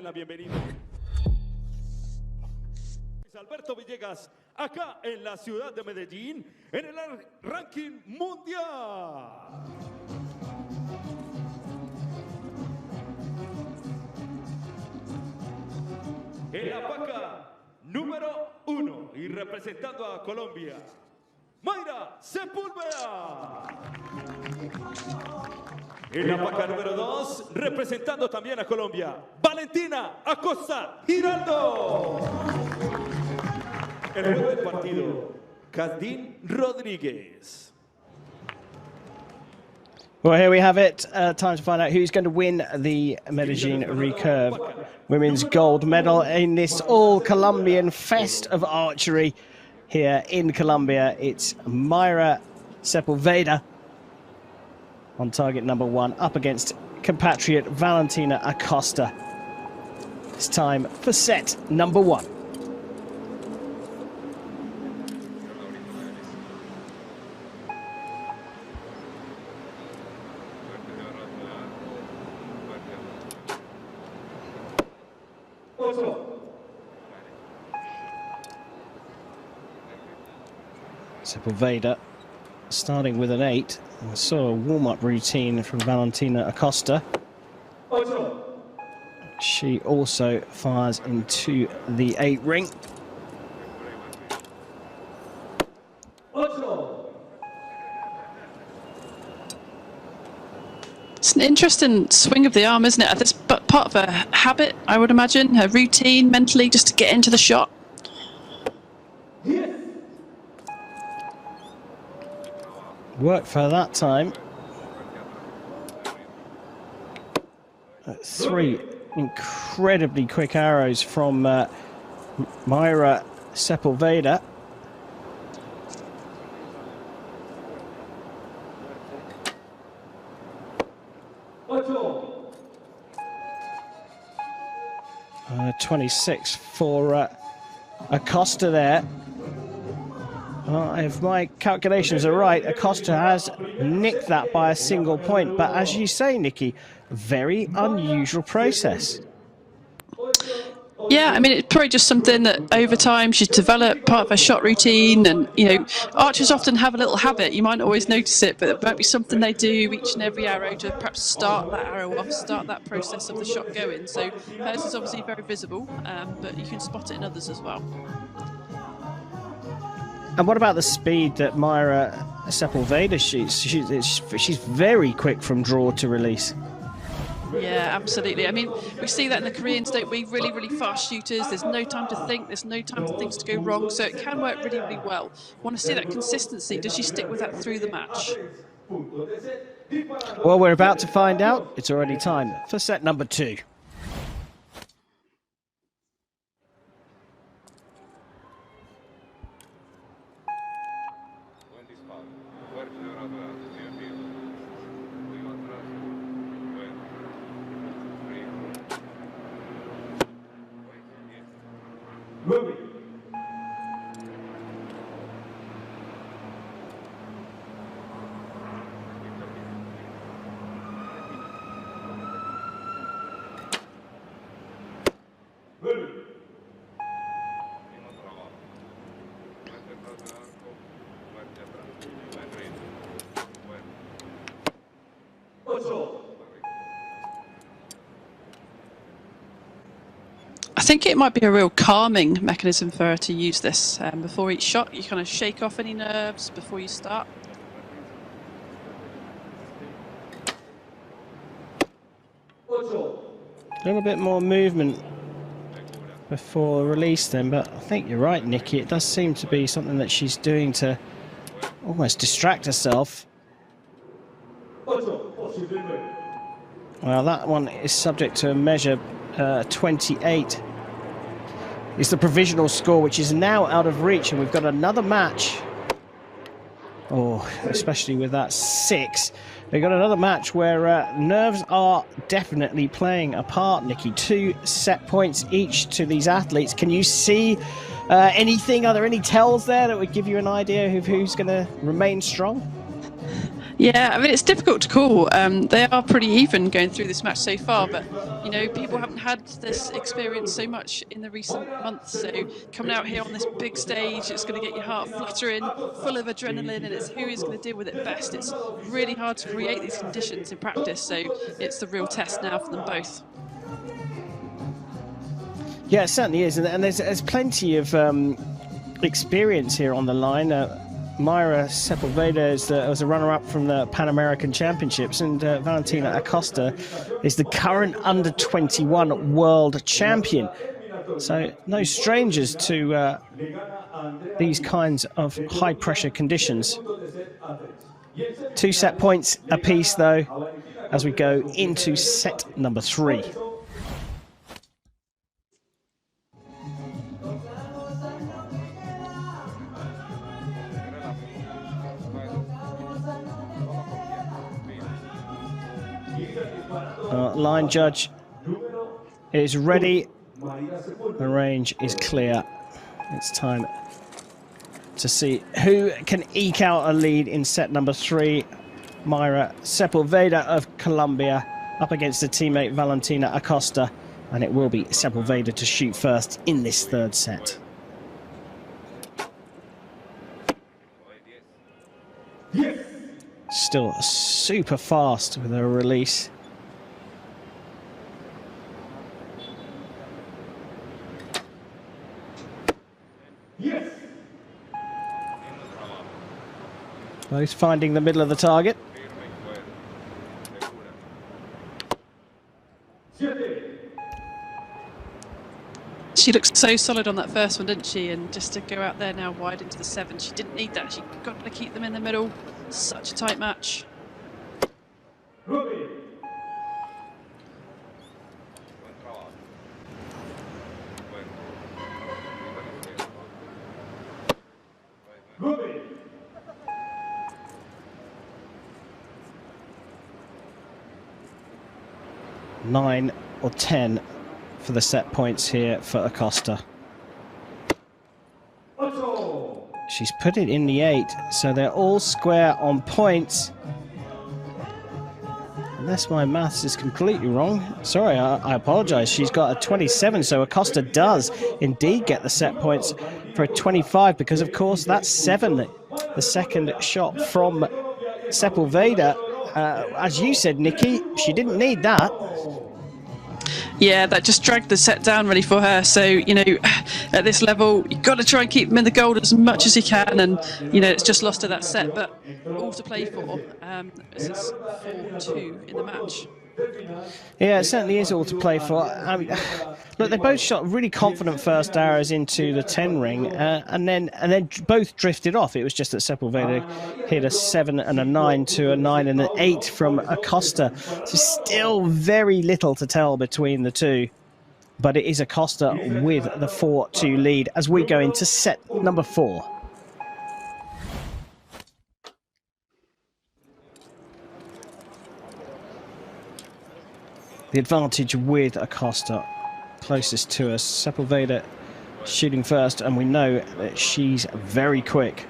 La bienvenida. Alberto Villegas, acá en la ciudad de Medellín, en el ranking mundial. En la paca número 1 y representando a Colombia, Maira Sepulveda. En la paca número 2, representando también a Colombia, Valentina Acosta Giraldo. El juego del partido, Casdín Rodríguez. Well, here we have it. Time to find out who's going to win the Medellin Recurve Women's Gold Medal in this all-Colombian fest of archery here in Colombia. It's Maira Sepulveda on target number 1 up against compatriot Valentina Acosta. It's time for set number 1. Sepulveda starting with an 8. I saw a warm-up routine from Valentina Acosta. She also fires into the 8 ring. It's an interesting swing of the arm, isn't it? That's part of her habit, I would imagine, her routine mentally, just to get into the shot. Worked for that time. 3 incredibly quick arrows from Maira Sepulveda. Uh, 26 for Acosta there. If my calculations are right, Acosta has nicked that by a single point. But as you say, Nikki, very unusual process. Yeah, I mean, it's probably just something that over time she's developed, part of her shot routine. And, you know, archers often have a little habit. You might not always notice it, but it might be something they do each and every arrow to perhaps start that arrow off, start that process of the shot going. So hers is obviously very visible, but you can spot it in others as well. And what about the speed that Maira Sepulveda shoots? She's very quick from draw to release. Yeah, absolutely. I mean, we see that in the Koreans, don't we? Really, really fast shooters. There's no time to think. There's no time for things to go wrong. So it can work really, really well. Want to see that consistency. Does she stick with that through the match? Well, we're about to find out. It's already time for set number 2. I think it might be a real calming mechanism for her to use this. Before each shot, you kind of shake off any nerves before you start. A little bit more movement before release then, but I think you're right, Nikki. It does seem to be something that she's doing to almost distract herself. Well, that one is subject to a measure 28. It's the provisional score, which is now out of reach, and we've got another match. Oh, especially with that 6. We've got another match where nerves are definitely playing a part, Nikki. 2 set points each to these athletes. Can you see anything? Are there any tells there that would give you an idea of who's going to remain strong? Yeah, I mean, it's difficult to call. They are pretty even going through this match so far, but, you know, people haven't had this experience so much in the recent months. So coming out here on this big stage, it's going to get your heart fluttering, full of adrenaline, and it's who is going to deal with it best. It's really hard to create these conditions in practice, so it's the real test now for them both. Yeah, it certainly is, and there's plenty of experience here on the line. Maira Sepulveda was a runner-up from the Pan American Championships, and Valentina Acosta is the current under-21 world champion. So no strangers to these kinds of high-pressure conditions. 2 set points apiece, though, as we go into set number 3. Line judge is ready. The range is clear. It's time to see who can eke out a lead in set number 3. Maira Sepulveda of Colombia up against her teammate Valentina Acosta, and it will be Sepulveda to shoot first in this 3rd set. Still super fast with her release. Both finding the middle of the target. She looked so solid on that first one, didn't she? And just to go out there now wide into the 7, she didn't need that. She got to keep them in the middle. Such a tight match. Nine or 10 for the set points here for Acosta. She's put it in the 8, so they're all square on points. Unless my maths is completely wrong. Sorry, I apologize. She's got a 27, so Acosta does indeed get the set points for a 25, because of course that's 7, the second shot from Sepulveda. As you said, Nikki, she didn't need that. Yeah, that just dragged the set down really for her. So, you know, at this level, you've got to try and keep them in the gold as much as you can. And, you know, it's just lost to that set, but all to play for. As it's 4-2 in the match. Yeah, it certainly is all to play for. I mean, look, they both shot really confident first arrows into the 10 ring, and then both drifted off. It was just that Sepulveda hit a 7 and a 9 to a 9 and an 8 from Acosta. So still very little to tell between the two, but it is Acosta with the 4-2 lead as we go into set number 4. The advantage with Acosta, closest to us. Sepulveda shooting first, and we know that she's very quick.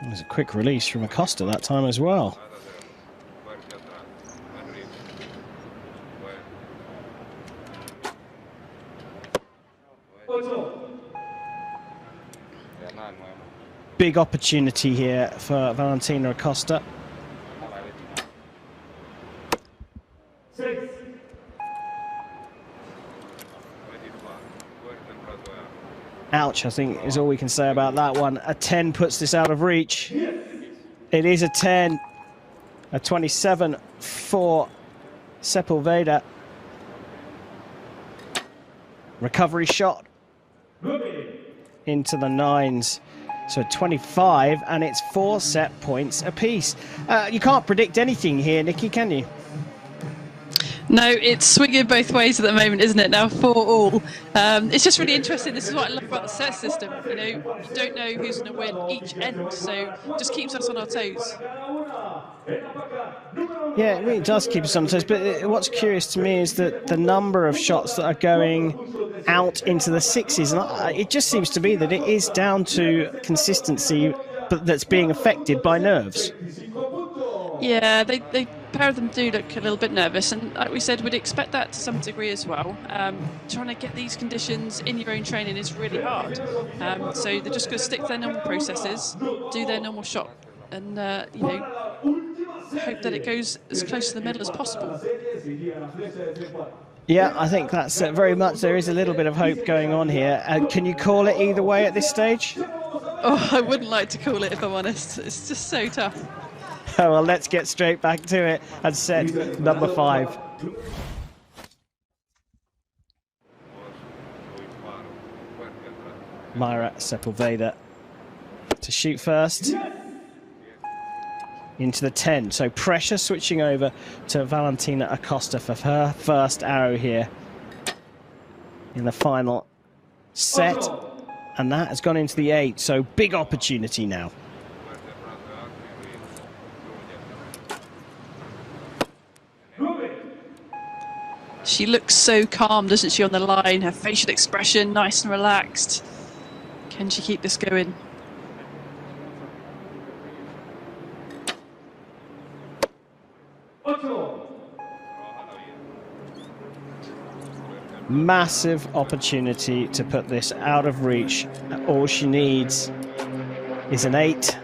There's a quick release from Acosta that time as well. Big opportunity here for Valentina Acosta. Ouch, I think is all we can say about that one. A 10 puts this out of reach. It is a 10. A 27 for Sepulveda. Recovery shot into the 9s. So 25, and it's 4 set points apiece. You can't predict anything here, Nikki, can you? No, it's swinging both ways at the moment, isn't it? Now 4-all. It's just really interesting. This is what I love about the set system. You know, you don't know who's going to win each end, so it just keeps us on our toes. Yeah, it really does keep us on toes. But what's curious to me is that the number of shots that are going out into the sixes, and it just seems to be that it is down to consistency, but that's being affected by nerves. Yeah, they pair of them do look a little bit nervous, and like we said, we'd expect that to some degree as well. Trying to get these conditions in your own training is really hard. So they're just going to stick to their normal processes, do their normal shot, and you know, hope that it goes as close to the medal as possible. Yeah, I think that's very much, there is a little bit of hope going on here. Can you call it either way at this stage? Oh, I wouldn't like to call it, if I'm honest. It's just so tough. Oh, well, let's get straight back to it and set number 5. Maira Sepulveda to shoot first. Into the 10. So pressure switching over to Valentina Acosta for her first arrow here in the final set. And that has gone into the 8. So big opportunity now. She looks so calm, doesn't she, on the line? Her facial expression, nice and relaxed. Can she keep this going? Massive opportunity to put this out of reach. All she needs is an 8.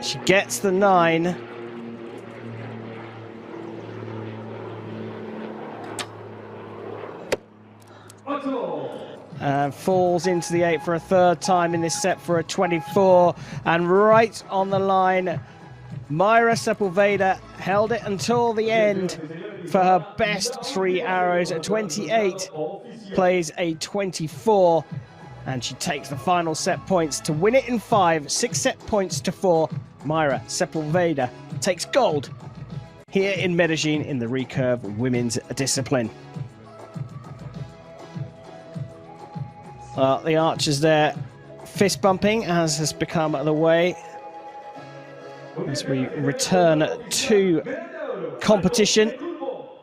She gets the 9. And falls into the 8 for a third time in this set for a 24. And right on the line, Maira Sepulveda held it until the end for her best 3 arrows at 28, plays a 24, and she takes the final set points to win it in 5, 6 set points to 4. Maira Sepulveda takes gold here in Medellin in the recurve women's discipline. The archers there fist bumping, as has become the way as we return to competition.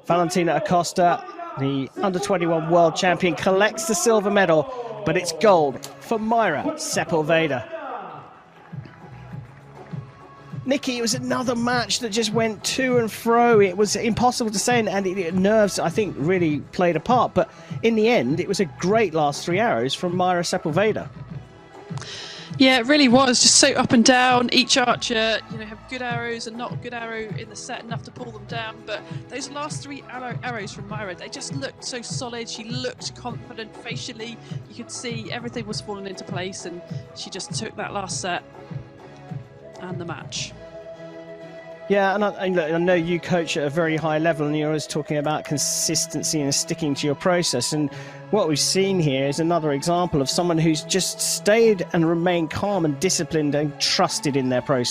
Valentina Acosta, the under-21 world champion, collects the silver medal, but it's gold for Maira Sepulveda. Nikki, it was another match that just went to and fro. It was impossible to say, and nerves, I think, really played a part. But in the end, it was a great last 3 arrows from Maira Sepulveda. Yeah, it really was. Just so up and down. Each archer, you know, have good arrows and not a good arrow in the set, enough to pull them down. But those last 3 arrows from Maira, they just looked so solid. She looked confident facially. You could see everything was falling into place, and she just took that last set and the match. Yeah, and I know you coach at a very high level, and you're always talking about consistency and sticking to your process. And what we've seen here is another example of someone who's just stayed and remained calm and disciplined and trusted in their process.